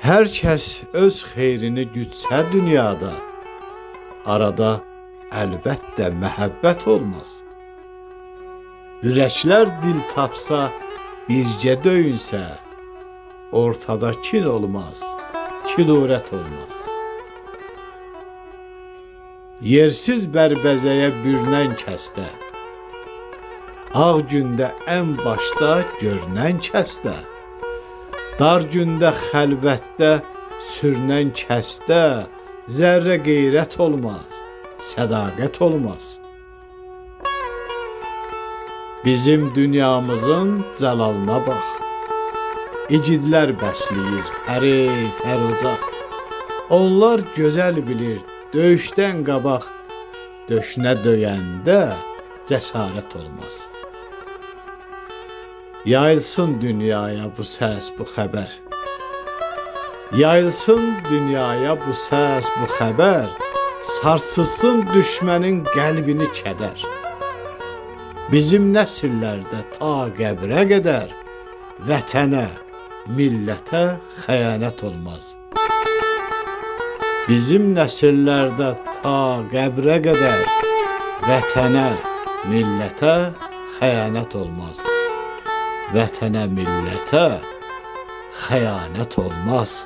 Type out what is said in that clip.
Hər kəs öz xeyrini gütsə dünyada, arada əlbəttə məhəbbət olmaz. Ürəklər dil tapsa, bircə döyünsə, ortada kin olmaz, kidurət olmaz. Yersiz bərbəzəyə bürünən kəsdə, ağ gündə ən başda görünən kəsdə, dar gündə xəlvətdə sürünən kəsdə zərrə qeyrət olmaz, sədaqət olmaz. Bizim dünyamızın cəlalına bax, igidlər bəsləyir hərif, hər ocaq. Onlar gözəl bilir, döyüşdən qabaq, döşünə döyəndə cəsarət olmaz. Yayılsın dünyaya bu səs, bu xəbər. Yayılsın dünyaya bu səs, bu xəbər. Sarsılsın düşmənin qəlbini kədər. Bizim nəsillərdə ta qəbrə qədər vətənə, millətə xəyanət olmaz. Bizim nəsillərdə ta qəbrə qədər vətənə, millətə xəyanət olmaz. Vətənə, millətə xəyanət olmaz.